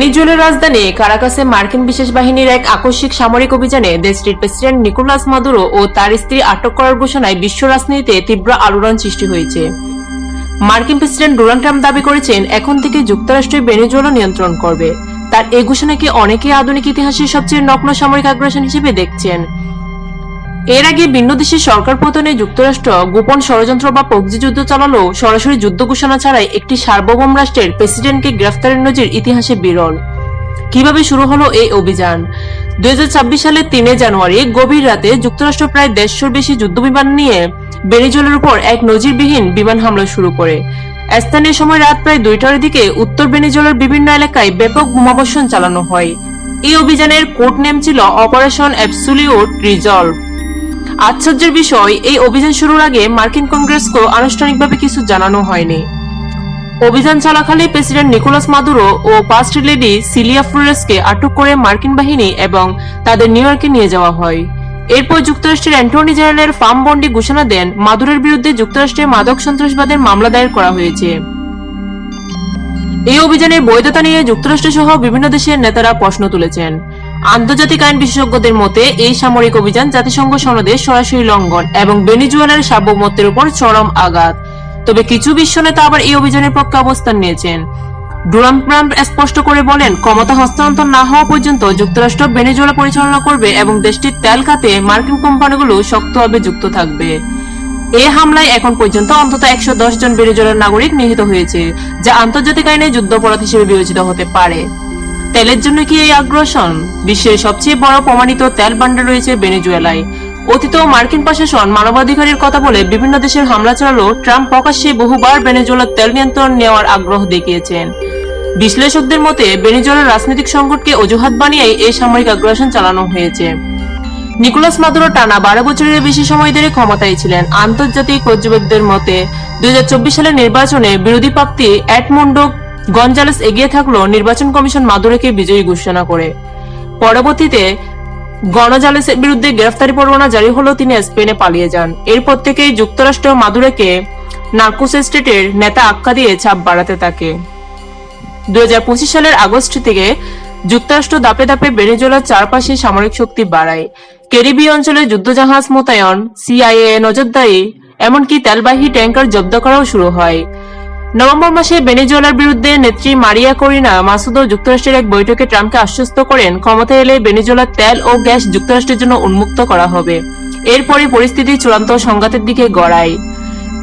ভেনেজুয়েলার রাজধানী কারাকাসে মার্কিন বিশেষ বাহিনীর এক আকস্মিক সামরিক অভিযানে দেশটির প্রেসিডেন্ট নিকোলাস মাদুরো ও তার স্ত্রী আটক করার ঘোষণায় বিশ্ব রাজনীতিতে তীব্র আলোড়ন সৃষ্টি হয়েছে। মার্কিন প্রেসিডেন্ট ডোনাল্ড ট্রাম্প দাবি করেছেন এখন থেকে যুক্তরাষ্ট্র ভেনেজুয়েলা নিয়ন্ত্রণ করবে। তার এই ঘোষণাকে অনেকে আধুনিক ইতিহাসের সবচেয়ে নগ্ন সামরিক আগ্রাসন হিসেবে দেখছেন। এর আগে ভিন্ন দেশের সরকার পতনে যুক্তরাষ্ট্র গোপন ষড়যন্ত্র বা প্রক্সি যুদ্ধ চালালেও সরাসরি যুদ্ধ ঘোষণা ছাড়াই একটি সার্বভৌম রাষ্ট্রের প্রেসিডেন্টকে গ্রেফতারের নজির ইতিহাসে বিরল। কিভাবে শুরু হলো এই অভিযান? 2026 সালের 3 জানুয়ারি গভীর রাতে যুক্তরাষ্ট্র প্রায় 150 বেশি যুদ্ধবিমান নিয়ে ভেনেজুয়েলার উপর এক নজিরবিহীন বিমান হামলা শুরু করে। স্থানীয় সময় রাত প্রায় 2টার দিকে উত্তর ভেনেজুয়েলার বিভিন্ন এলাকায় ব্যাপক বোমাবর্ষণ চালানো হয়। এই অভিযানের কোড নেম ছিল অপারেশন অ্যাবসোলিউট রিজলভ। আশ্চর্যের বিষয়, এই অভিযান শুরুর আগে মার্কিন কংগ্রেসকে আনুষ্ঠানিকভাবে কিছু জানানো হয়নি। অভিযান চলাকালে প্রেসিডেন্ট নিকোলাস মাদুরো ও ফার্স্ট লেডি সিলিয়া ফ্লোরেসকে আটক করে মার্কিন বাহিনী এবং তাদের নিউ ইয়র্কে নিয়ে যাওয়া হয়। এরপর যুক্তরাষ্ট্রের অ্যাটর্নি জেনারেল ফার্ম বন্ডি ঘোষণা দেন মাদুরোর বিরুদ্ধে যুক্তরাষ্ট্রে মাদক সন্ত্রাসবাদের মামলা দায়ের করা হয়েছে। এই অভিযানের বৈধতা নিয়ে যুক্তরাষ্ট্র সহ বিভিন্ন দেশের নেতারা প্রশ্ন তুলেছেন। আন্তর্জাতিক আইন বিশেষজ্ঞদের মতে এই সামরিক অভিযান জাতিসংঘ সনদের সরাসরি লঙ্ঘন এবং ভেনেজুয়েলার সার্বভৌমত্বের উপর চরম আঘাত। তবে কিছু বিশ্ব নেতা আবার এই অভিযানের পক্ষে অবস্থান নিয়েছেন। ডোনাল্ড ট্রাম্প স্পষ্ট করে বলেন, ক্ষমতা হস্তান্তর না হওয়া পর্যন্ত যুক্তরাষ্ট্র ভেনেজুয়েলা পরিচালনা করবে এবং দেশটির তেল খাতে মার্কিন কোম্পানিগুলো শক্তভাবে যুক্ত থাকবে। এই হামলায় এখন পর্যন্ত অন্তত 110 জন ভেনেজুয়েলার নাগরিক নিহত হয়েছে, যা আন্তর্জাতিক আইনে যুদ্ধাপরাধ হিসেবে বিবেচিত হতে পারে। তেলের জন্য কি এই আগ্রাসন? বিশ্বের সবচেয়ে বড় প্রমাণিত তেল ভান্ডার রয়েছে ভেনেজুয়েলায়। অতীতেও মার্কিন প্রশাসন মানবাধিকারের কথা বলে বিভিন্ন দেশের হামলা চালালেও ট্রাম্প প্রকাশ্যে বহুবার ভেনেজুয়েলার তেল নিয়ন্ত্রণ নেওয়ার আগ্রহ দেখিয়েছেন। বিশ্লেষকদের মতে ভেনেজুয়েলার রাজনৈতিক সংকটকে অজুহাত বানিয়ে এই সামরিক আগ্রাসন চালানো হয়েছে। নিকোলাস মাদুরো টানা 12 বছরের বেশি সময় ধরে ক্ষমতায় ছিলেন। আন্তর্জাতিক পর্যবেক্ষকদের মতে 2024 সালের নির্বাচনে বিরোধী প্রার্থী এডমুন্ডো গঞ্জালেস এগিয়ে থাকলেও নির্বাচন কমিশন মাদুরোকে বিজয়ী ঘোষণা করে। পরবর্তীতে গনজালেসের বিরুদ্ধে গ্রেফতারি পরোয়ানা জারি হলেও তিনি স্পেনে পালিয়ে যান। এরপর থেকেই যুক্তরাষ্ট্র মাদুরোকে নার্কোস স্টেটের নেতা আখ্যা দিয়ে চাপ বাড়াতে থাকে। 2025 সালের আগস্ট থেকে যুক্তরাষ্ট্র ধাপে ধাপে ভেনেজুয়েলার চারপাশে সামরিক শক্তি বাড়ায়। ক্যারিবীয় অঞ্চলে যুদ্ধজাহাজ মোতায়েন, সিআইএ নজরদারি, এমনকি তেলবাহী ট্যাঙ্কার জব্দ করাও শুরু হয়। নভেম্বর মাসে ভেনেজুয়েলার বিরুদ্ধে নেত্রী মারিয়া করিনা মাসুদো যুক্তরাষ্ট্রের এক বৈঠকে ট্রাম্পকে আশ্বস্ত করেন ক্ষমতায় এলে ভেনেজুয়েলার তেল ও গ্যাস যুক্তরাষ্ট্রের জন্য উন্মুক্ত করা হবে। এরপরে পরিস্থিতি চূড়ান্ত সংঘাতের দিকে গড়ায়।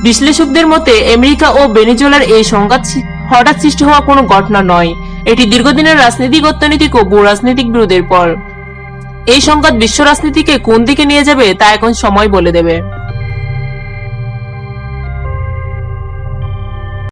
বিশ্লেষকদের মতে আমেরিকা ও ভেনেজুয়েলার এই সংঘাত হঠাৎ সৃষ্টি হওয়া কোনো ঘটনা নয়। এটি দীর্ঘদিনের রাজনৈতিক, অর্থনৈতিক ও ভূ রাজনৈতিক বিরোধের পর। এই সংঘাত বিশ্ব রাজনীতিকে কোন দিকে নিয়ে যাবে তা এখন সময় বলে দেবে।